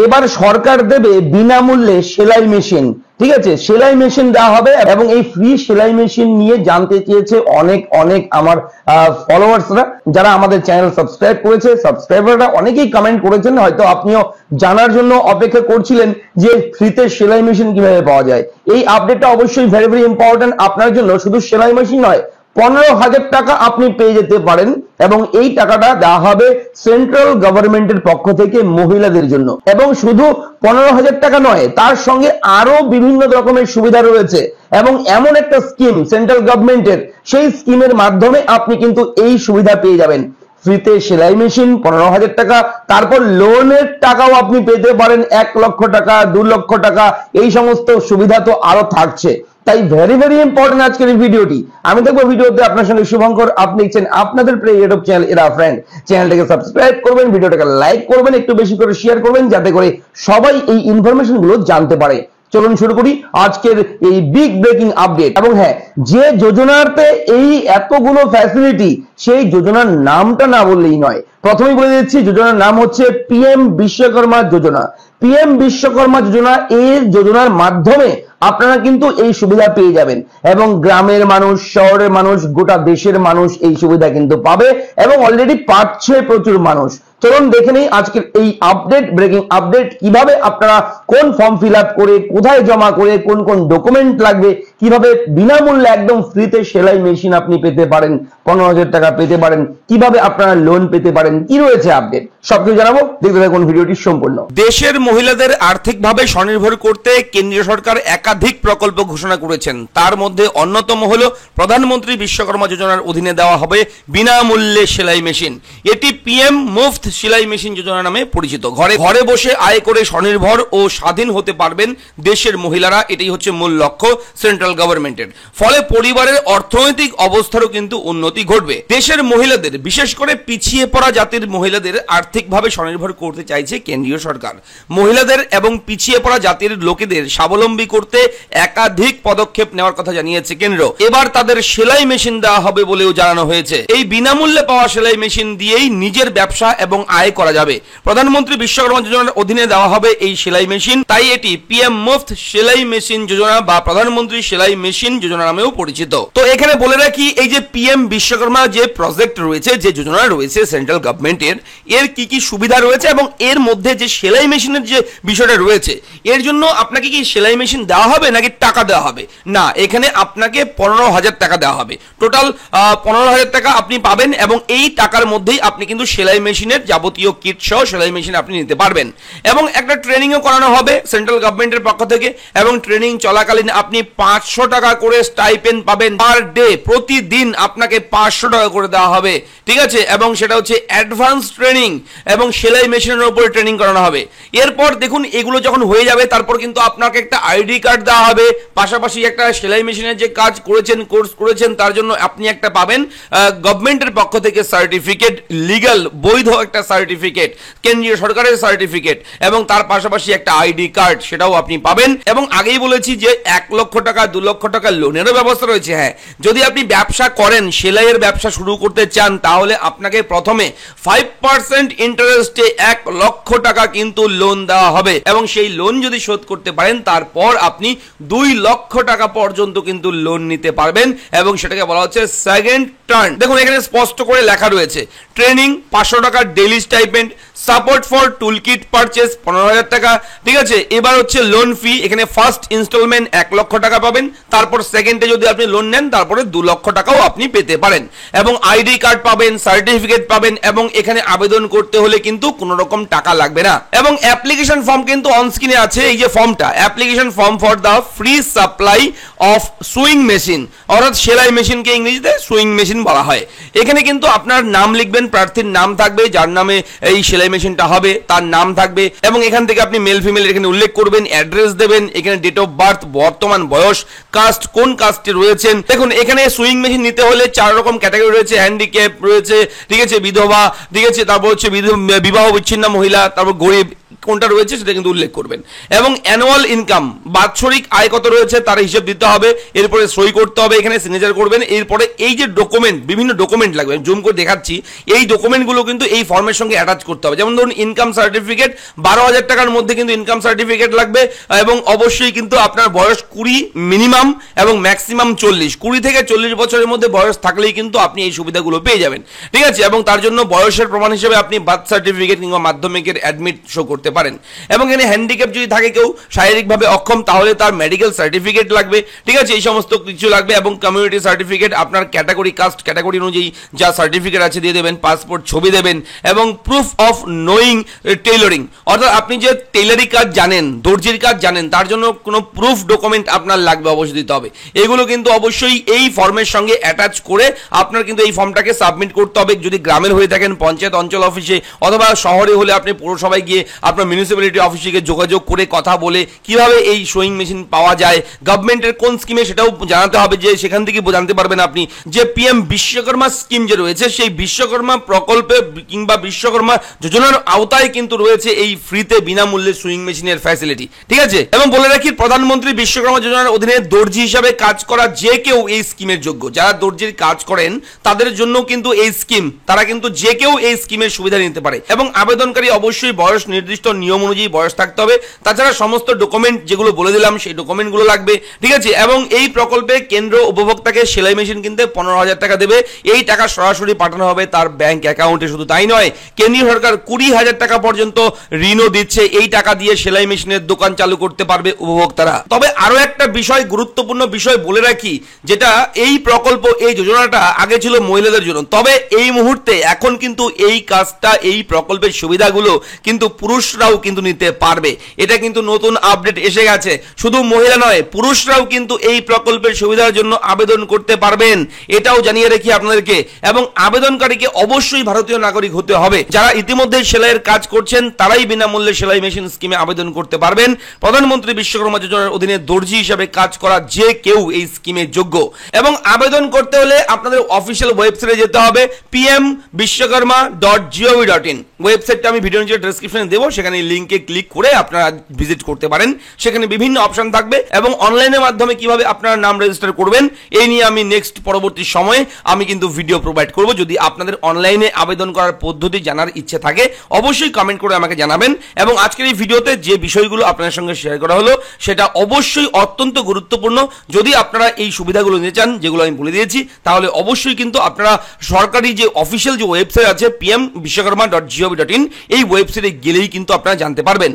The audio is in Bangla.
এবার সরকার দেবে বিনামূল্যে সেলাই মেশিন। ঠিক আছে, সেলাই মেশিন দেওয়া হবে এবং এই ফ্রি সেলাই মেশিন নিয়ে জানতে চেয়েছে অনেক অনেক আমার ফলোয়ার্সরা, যারা আমাদের চ্যানেল সাবস্ক্রাইব করেছে। সাবস্ক্রাইবাররা অনেকেই কমেন্ট করেছেন, হয়তো আপনিও জানার জন্য অপেক্ষা করছিলেন যে ফ্রিতে সেলাই মেশিন কিভাবে পাওয়া যায়। এই আপডেটটা অবশ্যই ভেরি ভেরি ইম্পর্টেন্ট আপনার জন্য। শুধু সেলাই মেশিন নয়, 15,000 টাকা আপনি পেয়ে যেতে পারেন এবং এই টাকাটা দেওয়া হবে সেন্ট্রাল গভর্নমেন্টের পক্ষ থেকে মহিলাদের জন্য। এবং শুধু 15,000 টাকা নয়, তার সঙ্গে আরো বিভিন্ন রকমের সুবিধা রয়েছে এবং এমন একটা স্কিম সেন্ট্রাল গভর্নমেন্টের, সেই স্কিমের মাধ্যমে আপনি কিন্তু এই সুবিধা পেয়ে যাবেন। ফ্রিতে সেলাই মেশিন 15,000 টাকা, তারপর লোনের টাকাও আপনি পেতে পারেন 1 লক্ষ টাকা, 2 লক্ষ টাকা, এই সমস্ত সুবিধা তো আরো থাকছে। তাই ভেরি ভেরি ইম্পর্টেন্ট আজকের এই ভিডিওটি। আমি দেখবো ভিডিওতে আপনার সঙ্গে শুভঙ্কর, আপনি দেখছেন আপনাদের প্রিয় ইউটিউব চ্যানেল এরা ফ্রেন্ড। চ্যানেলটাকে সাবস্ক্রাইব করবেন, ভিডিওটাকে লাইক করবেন, একটু বেশি করে শেয়ার করবেন, যাতে করে সবাই এই ইনফরমেশন গুলো জানতে পারে। চলুন শুরু করি আজকের এই বিগ ব্রেকিং আপডেট। এবং হ্যাঁ, যে যোজনাতে এই এতগুলো ফ্যাসিলিটি, সেই যোজনার নামটা না বললেই নয়। প্রথমেই বলে দিচ্ছি, যোজনার নাম হচ্ছে পিএম বিশ্বকর্মা যোজনা। পিএম বিশ্বকর্মা যোজনা, এই যোজনার মাধ্যমে আপনারা কিন্তু এই সুবিধা পেয়ে যাবেন এবং গ্রামের মানুষ, শহরের মানুষ, গোটা দেশের মানুষ এই সুবিধা কিন্তু পাবে এবং অলরেডি পাচ্ছে প্রচুর মানুষ। চলুন দেখে নেই আজকের এই আপডেট, ব্রেকিং আপডেট, কিভাবে আপনারা কোন ফর্ম ফিল আপ করে, কোথায় জমা করে, কোন কোন ডকুমেন্ট লাগবে, কিভাবে বিনামূল্যে একদম ফ্রিতে সেলাই মেশিন আপনি পেতে পারেন, 15,000 টাকা পেতে পারেন, কিভাবে আপনারা লোন পেতে পারেন, কি রয়েছে আপডেট, সবকিছু জানাবো। দেখতে থাকুন ভিডিওটি সম্পূর্ণ। দেশের মহিলাদের আর্থিকভাবে স্বনির্ভর করতে কেন্দ্রীয় সরকার একাধিক প্রকল্প ঘোষণা করেছেন। তার মধ্যে অন্যতম হলো প্রধানমন্ত্রী বিশ্বকর্মা যোজনার অধীনে দেওয়া হবে বিনামূল্যে সেলাই মেশিন। এটি পিএম মুফত সেলাই মেশিন যোজনা নামে পরিচিত। ঘরে ঘরে বসে আয় করে স্বনির্ভর ও স্বাধীন হতে পারবেন দেশের মহিলারা, এটাই হচ্ছে মূল লক্ষ্য সেন্ট্রাল গভর্নমেন্টের। ফলে পরিবারের অর্থনৈতিক অবস্থারও কিন্তু উন্নতি ঘটবে। দেশের মহিলাদের, বিশেষ করে পিছিয়ে পড়া জাতির মহিলাদের আর্থিকভাবে স্বনির্ভর করতে চাইছে কেন্দ্রীয় সরকার। মহিলাদের এবং পিছিয়ে পড়া জাতির লোকেদের স্বাবলম্বী করতে একাধিক পদক্ষেপ নেওয়ার কথা জানিয়েছে কেন্দ্র। এবার তাদের সেলাই মেশিন দেওয়া হবে বলেও জানানো হয়েছে। এই বিনামূল্যে পাওয়া সেলাই মেশিন দিয়েই নিজের ব্যবসা এবং আয় করা যাবে। প্রধানমন্ত্রী বিশ্বকর্মা যোজনার অধীনে দেওয়া হবে এই সেলাই মেশিন, তাই এটি পিএম মুফত সেলাই মেশিন যোজনা বা প্রধানমন্ত্রী সেলাই মেশিন যোজনা নামেও পরিচিত। তো এখানে বলে রাখি, এই যে পিএম বিশ্বকর্মা যে প্রজেক্ট রয়েছে, যে যোজনা রয়েছে সেন্ট্রাল গভর্নমেন্টের, এর কি কি সুবিধা রয়েছে এবং এর মধ্যে যে সেলাই মেশিনের যে বিষয়টা রয়েছে, এর জন্য আপনাকে কি সেলাই মেশিন দেওয়া হবে নাকি টাকা দেওয়া হবে? না, এখানে আপনাকে 15,000 টাকা দেওয়া হবে। টোটাল 15,000 টাকা আপনি পাবেন এবং এই টাকার মধ্যেই আপনি কিন্তু সেলাই মেশিনের যাবতীয় কিট সহ সেলাই মেশিন আপনি নিতে পারবেন। এবং একটা ট্রেনিংও করানো হবে সেন্ট্রাল গভর্নমেন্টের পক্ষ থেকে এবং ট্রেনিং চলাকালীন আপনি 500 টাকা করে স্টাইপেন্ড পাবেন পার ডে। প্রতিদিন আপনাকে 500 টাকা করে দেওয়া হবে, ঠিক আছে? এবং সেটা হচ্ছে অ্যাডভান্স ট্রেনিং এবং সেলাই মেশিনের উপরে ট্রেনিং করানো হবে। এরপর দেখুন, এগুলো যখন হয়ে যাবে, তারপর কিন্তু আপনাকে একটা আইডি কার্ড দেওয়া হবে, পাশাপাশি একটা সেলাই মেশিনের যে কাজ করেছেন, কোর্স করেছেন, তার জন্য আপনি একটা পাবেন গভর্নমেন্টের পক্ষ থেকে সার্টিফিকেট, লিগ্যাল বৈধ একটা সার্টিফিকেট, কেন্দ্রীয় সরকারের সার্টিফিকেট, এবং তার পাশাপাশি একটা আইডি কার্ড, সেটাও আপনি পাবেন। এবং আগেই বলেছি যে 1 লক্ষ টাকা, 2 লক্ষ টাকা লোনেরও ব্যবস্থা রয়েছে। হ্যাঁ, যদি আপনি ব্যবসা করেন, সেলাইয়ের ব্যবসা শুরু করতে চান, তাহলে আপনাকে প্রথমে 5% ইন্টারেস্টে 1 লক্ষ টাকা কিন্তু লোন দেওয়া হবে এবং সেই লোন যদি শোধ করতে পারেন, তারপর আপনি 2 লক্ষ টাকা পর্যন্ত কিন্তু লোন নিতে পারবেন এবং সেটাকে বলা হচ্ছে সেকেন্ড টার্ন। দেখুন, এখানে স্পষ্ট করে লেখা রয়েছে ট্রেনিং 500 টাকা, daily stipend, support for tool kit purchase 15,000 টাকা, ঠিক আছে? এবার হচ্ছে লোন ফি, এখানে ফার্স্ট ইনস্টলমেন্ট 1 লক্ষ টাকা পাবেন, তারপর সেকেন্ডে যদি আপনি লোন নেন, তারপরে 2 লক্ষ টাকাও আপনি পেতে পারেন এবং আইডি কার্ড পাবেন, সার্টিফিকেট পাবেন এবং এখানে আবেদন করতে হলে কিন্তু কোনো রকম টাকা লাগবে না। এবং অ্যাপ্লিকেশন ফর্ম কিন্তু অন স্ক্রিনে আছে, এই যে ফর্মটা, application form for the free supply of sewing machine, অর্থাৎ সেলাই মেশিনকে ইংরেজিতে সুইং মেশিন বলা হয়। এখানে কিন্তু আপনার নাম লিখবেন, প্রার্থীর নাম থাকবে, যার নামে এই সেলাই মেশিনটা হবে তার নাম থাকবে এবং এখান থেকে আপনি মেল ফিমেল এখানে উল্লেখ করবেন, অ্যাড্রেস দেবেন, এখানে ডেট অফ বার্থ, বর্তমান বয়স, কাস্ট, কোন কাস্টে রয়েছেন। দেখুন, এখানে সুইং মেশিন নিতে হলে 4 রকম ক্যাটাগরি রয়েছে, হ্যান্ডিক্যাপ রয়েছে, ঠিক আছে, বিধবা, ঠিক আছে, তারপর হচ্ছে বিবাহ বিচ্ছিন্ন মহিলা, তারপর গরিব, কোনটা রয়েছে সেটা কিন্তু উল্লেখ করবেন, এবং অ্যানুয়াল ইনকাম বাৎসরিক আয় কত রয়েছে তার হিসেব দিতে হবে, এরপরে সই করতে হবে, এখানে সিগনেচার করবেন। এরপরে এই যে ডকুমেন্ট, বিভিন্ন ডকুমেন্ট লাগবে, জুম করে দেখাচ্ছি, এই ডকুমেন্টগুলো কিন্তু এই ফর্মের সঙ্গে অ্যাটাচ করতে হবে। যেমন ধরুন ইনকাম সার্টিফিকেট, 12,000 টাকার মধ্যে কিন্তু ইনকাম সার্টিফিকেট লাগবে, এবং অবশ্যই কিন্তু আপনার বয়স 20 মিনিমাম এবং ম্যাক্সিমাম 40, 20 থেকে 40 বছরের মধ্যে বয়স থাকলেই কিন্তু আপনি এই সুবিধাগুলো পেয়ে যাবেন, ঠিক আছে। এবং তার জন্য বয়সের প্রমাণ হিসেবে আপনি বার্থ সার্টিফিকেট কিংবা মাধ্যমিকের অ্যাডমিট শো করতে পারেন। এবং এখানে হ্যান্ডিক্যাপ যদি থাকে কেউ শারীরিকভাবে অক্ষম, তাহলে তার মেডিকেল সার্টিফিকেট লাগবে, ঠিক আছে, এই সমস্ত কিছু লাগবে। এবং কমিউনিটি সার্টিফিকেট, আপনার ক্যাটাগরি, কাস্ট ক্যাটাগরি অনুযায়ী যা সার্টিফিকেট আছে দিয়ে দেবেন, পাসপোর্ট ছবি দেবেন, এবং প্রুফ অফ নোয়িং টেইলরিং, অর্থাৎ আপনি যে টেইলারি কাজ জানেন, দর্জির কাজ জানেন, তার জন্য কোনো প্রুফ ডকুমেন্ট আপনার লাগবে, অবশ্যই দিতে হবে। এগুলো কিন্তু অবশ্যই এই ফর্মের সঙ্গে অ্যাটাচ করে আপনার কিন্তু এই ফর্মটাকে সাবমিট করতে হবে। যদি গ্রামের হয়ে থাকেন পঞ্চায়েত অঞ্চল অফিসে, অথবা শহরে হলে আপনি পৌরসভায় গিয়ে আপনার মিউনিসিপ্যালিটি অফিসে গিয়ে যোগাযোগ করে কথা বলে কিভাবে এই সোয়িং মেশিন পাওয়া যায়, গভর্নমেন্টের কোন স্কিমে সেটাও জানাতে হবে, যে সেখান থেকে জানতে পারবেন আপনি যে পিএম বিশ্বকর্মা স্কিম যে রয়েছে, সেই বিশ্বকর্মা প্রকল্পে কিংবা বিশ্বকর্মা যোজনার আওতায় কিন্তু রয়েছে এই ফ্রিতে বিনামূল্যে সুইং মেশিনের ফ্যাসিলিটি, ঠিক আছে। এবং বলে রাখি, প্রধানমন্ত্রী বিশ্বকর্মা যোজনার অধীনে দর্জি হিসাবে কাজ করা যে কেউ এই স্কিমের যোগ্য। যারা দর্জির কাজ করেন তাদের জন্য কিন্তু এই স্কিম, তারা কিন্তু যে কেউ এই স্কিমের সুবিধা নিতে পারে। এবং আবেদনকারী অবশ্যই বয়স, নির্দিষ্ট নিয়ম অনুযায়ী বয়স থাকতে হবে। তাছাড়া সমস্ত ডকুমেন্ট যেগুলো বলে দিলাম সেই ডকুমেন্টগুলো লাগবে, ঠিক আছে। এবং এই প্রকল্পে কেন্দ্র উপভোক্তাকে সেলাই মেশিন কিনতে 15,000 টাকা দেবে। এই টাকা সরাসরি পাঠানো হবে তার ব্যাংক অ্যাকাউন্টে। শুধু তাই নয়, কেন্দ্রীয় সরকার 20,000 টাকা পর্যন্ত ঋণও দিচ্ছে। এই টাকা দিয়ে সেলাই মেশিনের দোকান চালু করতে পারবে উপভোক্তারা। তবে আরো একটা বিষয়, গুরুত্বপূর্ণ বিষয় বলে রাখি, যেটা এই প্রকল্প, এই যোজনাটা আগে ছিল মহিলাদের জন্য, তবে এই মুহূর্তে এখন কিন্তু এই কাজটা, এই প্রকল্পের সুবিধাগুলো কিন্তু পুরুষরাও কিন্তু নিতে পারবে। এটা কিন্তু নতুন আপডেট এসে গেছে। শুধু মহিলা নয়, পুরুষরাও কিন্তু এই প্রকল্পের সুবিধার জন্য আবেদন করতে পারবেন, এটাও জানিয়ে রাখি আপনাদেরকে। এবং আবেদনকারীকে অবশ্যই ভারতীয় নাগরিক হতে হবে। যারা ইতিমধ্যে সেলাইয়ের কাজ করছেন তারাই বিনামূল্যে সেলাই মেশিন স্কিমে আবেদন করতে পারবেন। প্রধানমন্ত্রী বিশ্বকর্মা যোজনার অধীনে দর্জি হিসাবে কাজ করা যে কেউ এই স্কিমের যোগ্য। এবং আবেদন করতে হলে আপনাদের অফিসিয়াল ওয়েবসাইটে যেতে হবে, pmvishwakarma.gov.in। ওয়েবসাইটটা আমি ভিডিও নিচে ডেসক্রিপশনে দেবো, সেখানে লিংকে ক্লিক করে আপনারা ভিজিট করতে পারেন। সেখানে বিভিন্ন অপশন থাকবে, এবং অনলাইনের মাধ্যমে কিভাবে আপনারা নাম রেজিস্টার করবেন এই নিয়ে আমি নেক্সট পরবর্তী সময়ে আমি কিন্তু ভিডিও প্রোভাইড করব। যদি আপনাদের অনলাইনে আবেদন করার পদ্ধতি জানার ইচ্ছে থাকে অবশ্যই কমেন্ট করে আমাকে জানাবেন। এবং আজকের এই ভিডিওতে যে বিষয়গুলো আপনাদের সঙ্গে শেয়ার করা হলো সেটা অবশ্যই অত্যন্ত গুরুত্বপূর্ণ। যদি আপনারা এই সুবিধাগুলো নিতে চান যেগুলো আমি বলে দিয়েছি, তাহলে অবশ্যই কিন্তু আপনারা সরকারি যে অফিসিয়াল যে ওয়েবসাইট আছে pmvishwakarma.gov.in, এই ওয়েবসাইটে গেলেই কিন্তু আপনারা জানতে পারবেন।